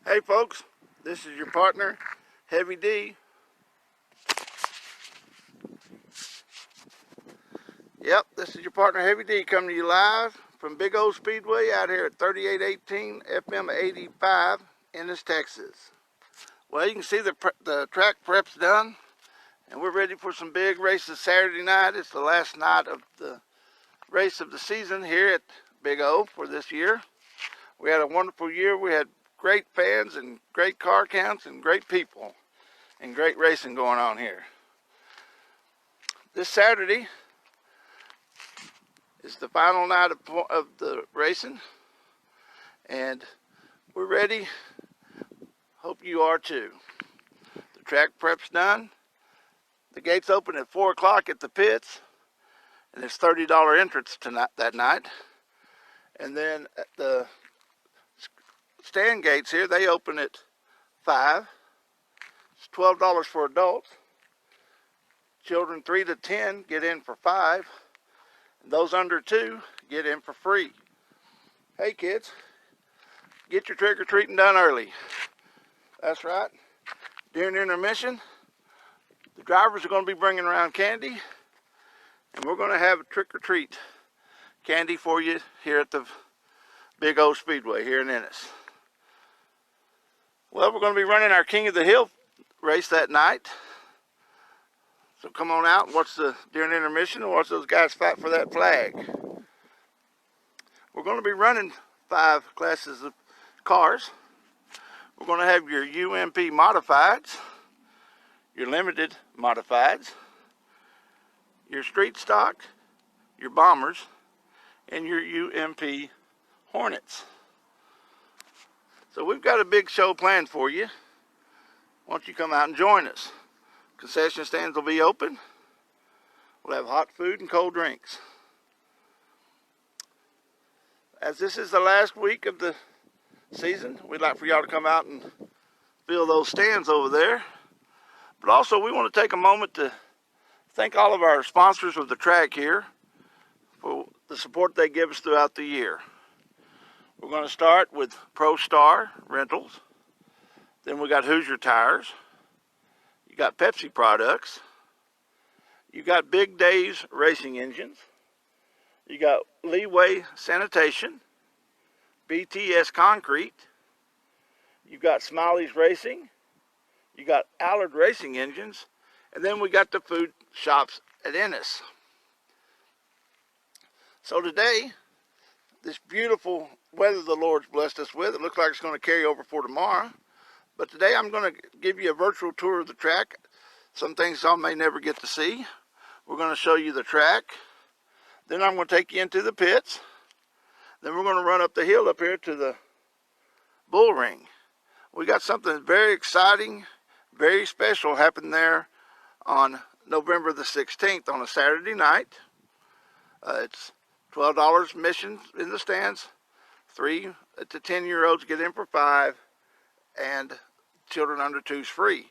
Hey folks, this is your partner, Heavy D. Yep, this is your partner, Heavy D, coming to you live from Big O Speedway out here at 3818 FM 85, Ennis, Texas. Well, you can see the track prep's done, and we're ready for some big races Saturday night. It's the last night of the race of the season here at Big O for this year. We had a wonderful year. We had great fans and great car counts and great people and great racing going on here. This Saturday is the final night of the racing, and we're ready. Hope you are too. The track prep's done. The gates open at 4 o'clock at the pits, and it's $30 entrance tonight, that night. And then at the stand gates here, they open at 5. It's $12 for adults. Children 3 to 10 get in for 5. And those under 2 get in for free. Hey kids, get your trick-or-treating done early. That's right. During intermission, the drivers are going to be bringing around candy, and we're going to have a trick-or-treat candy for you here at the Big O Speedway here in Ennis. Well, we're going to be running our King of the Hill race that night. So come on out and watch during intermission and watch those guys fight for that flag. We're going to be running 5 classes of cars. We're going to have your UMP modifieds, your limited modifieds, your street stock, your bombers, and your UMP Hornets. So we've got a big show planned for you. Why don't you come out and join us? Concession stands will be open. We'll have hot food and cold drinks. As this is the last week of the season, we'd like for y'all to come out and fill those stands over there. But also we want to take a moment to thank all of our sponsors of the track here for the support they give us throughout the year. We're going to start with Pro Star Rentals. Then we got Hoosier Tires. You got Pepsi Products. You got Big Days Racing Engines. You got Leeway Sanitation. BTS Concrete. You got Smiley's Racing. You got Allard Racing Engines. And then we got the food shops at Ennis. So today, this beautiful weather the Lord's blessed us with, it looks like it's going to carry over for tomorrow. But today I'm going to give you a virtual tour of the track. Some things y'all may never get to see. We're going to show you the track. Then I'm going to take you into the pits. Then we're going to run up the hill up here to the bull ring. We got something very exciting, very special happening there on November the 16th on a Saturday night. It's $12 admission in the stands. 3 to 10-year-olds get in for 5, and children under 2 is free.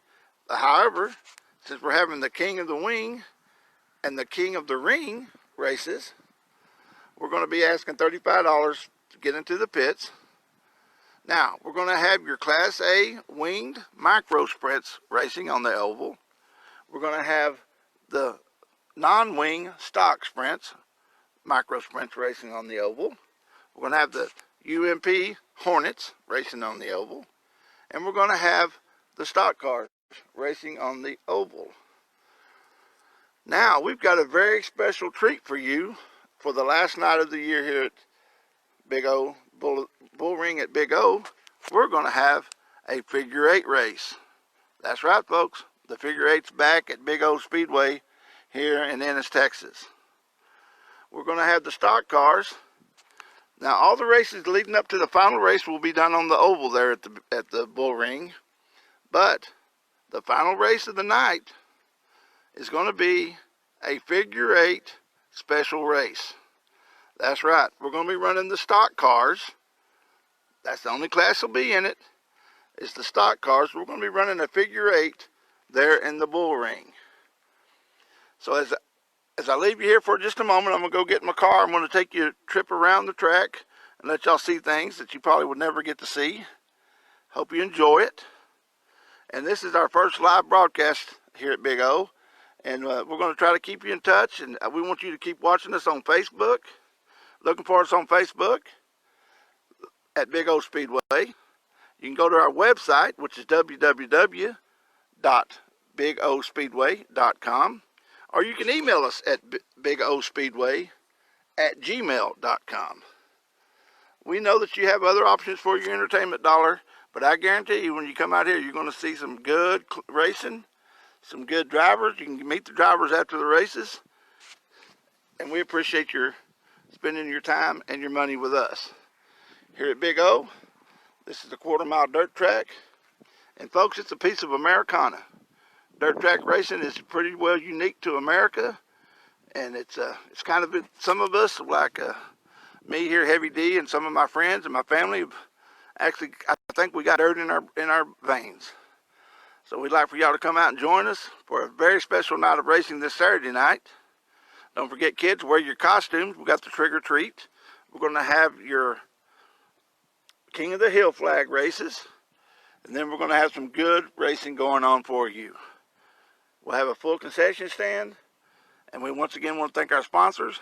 However, since we're having the King of the Wing and the King of the Ring races, we're going to be asking $35 to get into the pits. Now, we're going to have your Class A winged micro sprints racing on the oval. We're going to have the non-wing stock sprints, micro sprints racing on the oval. We're going to have the UMP Hornets racing on the oval. And we're going to have the stock cars racing on the oval. Now, we've got a very special treat for you for the last night of the year here at Big O, Bull Ring at Big O. We're going to have a figure 8 race. That's right, folks. The figure 8's back at Big O Speedway here in Ennis, Texas. We're going to have the stock cars. Now, all the races leading up to the final race will be done on the oval there at the bull ring. But the final race of the night is going to be a figure 8 special race. That's right. We're going to be running the stock cars. That's the only class will be in it. It's the stock cars. We're going to be running a figure 8 there in the bull ring. So as I leave you here for just a moment, I'm going to go get in my car. I'm going to take you a trip around the track and let y'all see things that you probably would never get to see. Hope you enjoy it. And this is our first live broadcast here at Big O. And we're going to try to keep you in touch. And we want you to keep watching us on Facebook. Looking for us on Facebook at Big O Speedway. You can go to our website, which is www.bigospeedway.com. Or you can email us at bigospeedway@gmail.com. We know that you have other options for your entertainment dollar, but I guarantee you when you come out here, you're going to see some good racing, some good drivers. You can meet the drivers after the races. And we appreciate your spending your time and your money with us. Here at Big O, this is a quarter-mile dirt track. And folks, it's a piece of Americana. Dirt track racing is pretty well unique to America, and it's kind of some of us like me here, Heavy D, and some of my friends and my family. Actually, I think we got dirt in our veins. So we'd like for y'all to come out and join us for a very special night of racing this Saturday night. Don't forget, kids, wear your costumes. We got the trick or treat. We're going to have your King of the Hill flag races, and then we're going to have some good racing going on for you. We'll have a full concession stand, and we once again want to thank our sponsors.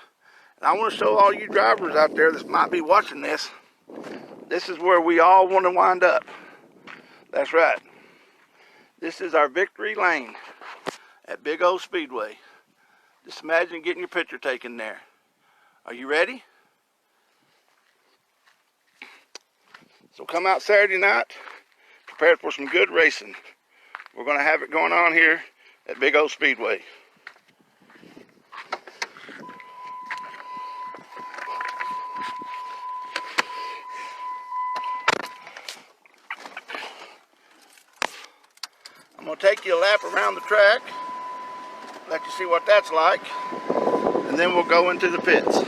And I want to show all you drivers out there that might be watching this, this is where we all want to wind up. That's right. This is our victory lane at Big O Speedway. Just imagine getting your picture taken there. Are you ready? So come out Saturday night, prepared for some good racing. We're going to have it going on here at Big O Speedway. I'm going to take you a lap around the track, let you see what that's like, and then we'll go into the pits.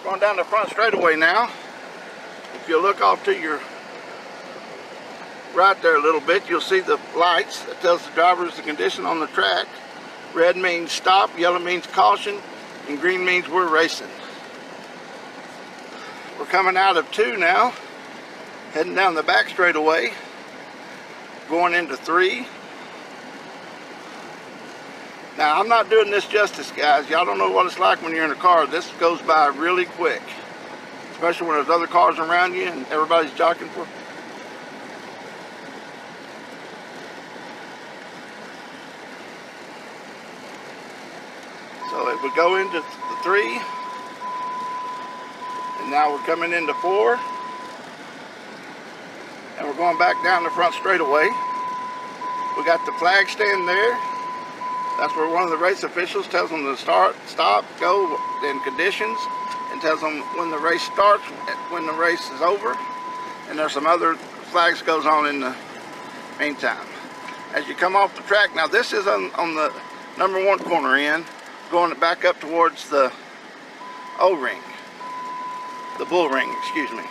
Going down the front straightaway now. If you look off to your right there a little bit, you'll see the lights that tells the drivers the condition on the track. Red means stop, yellow means caution, and green means we're racing. We're coming out of 2 now, heading down the back straightaway, going into 3. Now, I'm not doing this justice, guys. Y'all don't know what it's like when you're in a car. This goes by really quick, especially when there's other cars around you and everybody's jockeying for. So it would go into the 3, and now we're coming into 4, and we're going back down the front straightaway. We got the flag stand there. That's where one of the race officials tells them to start, stop, go, and conditions, and tells them when the race starts, when the race is over, and there's some other flags goes on in the meantime. As you come off the track, now this is on the number 1 corner end, going back up towards the O-ring, the bull ring, excuse me.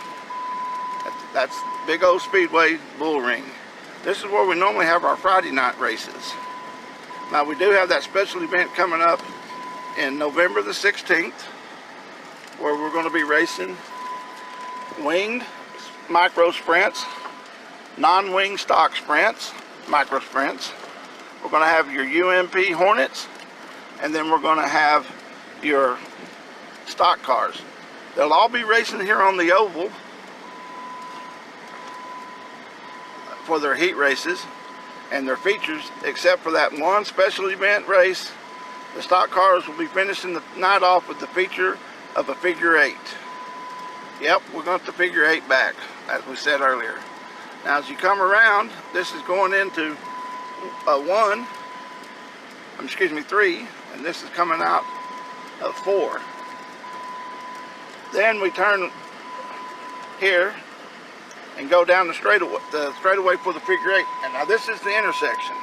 That's Big O Speedway bull ring. This is where we normally have our Friday night races. Now we do have that special event coming up in November the 16th, where we're going to be racing winged micro sprints, non-wing stock sprints, micro sprints. We're going to have your UMP Hornets, and then we're going to have your stock cars. They'll all be racing here on the oval for their heat races and their features, except for that one special event race. The stock cars will be finishing the night off with the feature of a figure 8. Yep, we're going to figure 8 back, as we said earlier. Now as you come around, this is going into 3, and this is coming out of 4. Then we turn here and go down the straightaway for the figure 8. And now this is the intersection.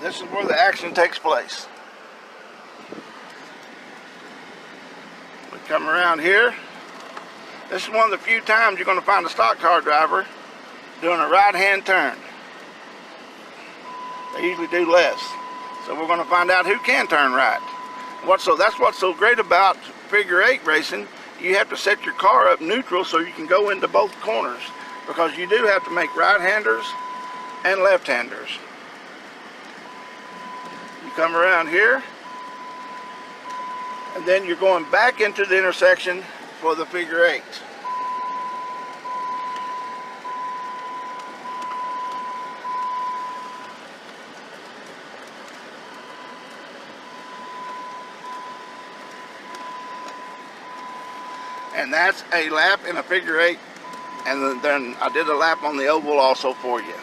This is where the action takes place. We come around here. This is one of the few times you're going to find a stock car driver doing a right-hand turn. They usually do less. So we're going to find out who can turn right. That's what's so great about figure eight racing. You have to set your car up neutral so you can go into both corners, because you do have to make right-handers and left-handers. You come around here, and then you're going back into the intersection for the figure eight. And that's a lap in a figure eight, and then I did a lap on the oval also for you.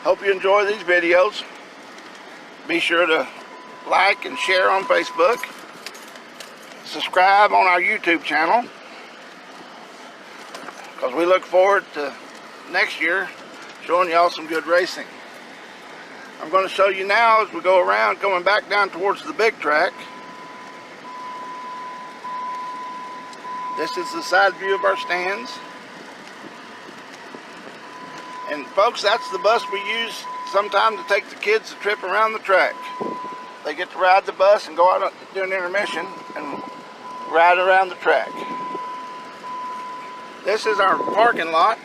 Hope you enjoy these videos. Be sure to like and share on Facebook. Subscribe on our YouTube channel, because we look forward to next year showing y'all some good racing. I'm going to show you now as we go around, going back down towards the big track. This is the side view of our stands. And folks, that's the bus we use sometimes to take the kids a trip around the track. They get to ride the bus and go out during intermission and ride around the track. This is our parking lot.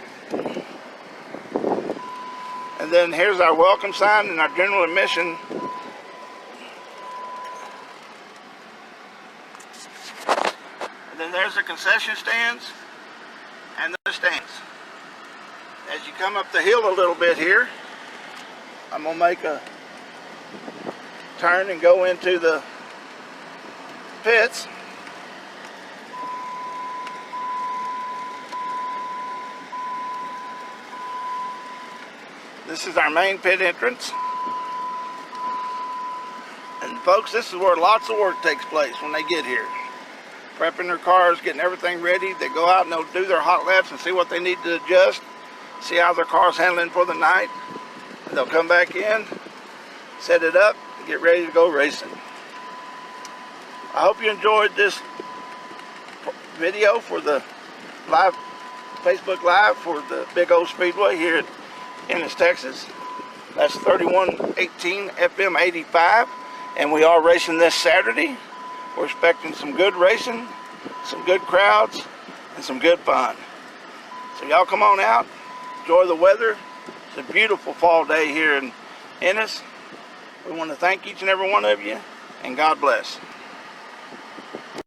And then here's our welcome sign and our general admission. And then there's the concession stands and the stands. As you come up the hill a little bit here, I'm going to make a turn and go into the pits. This is our main pit entrance. And folks, this is where lots of work takes place when they get here. Prepping their cars, getting everything ready. They go out and they'll do their hot laps and see what they need to adjust. See how their car's handling for the night. And they'll come back in, set it up, and get ready to go racing. I hope you enjoyed this video for the live Facebook Live for the big O Speedway here at Ennis, Texas. That's 3118 FM 85, and we are racing this Saturday. We're expecting some good racing, some good crowds, and some good fun. So y'all come on out, enjoy the weather. It's a beautiful fall day here in Ennis. We want to thank each and every one of you, and God bless.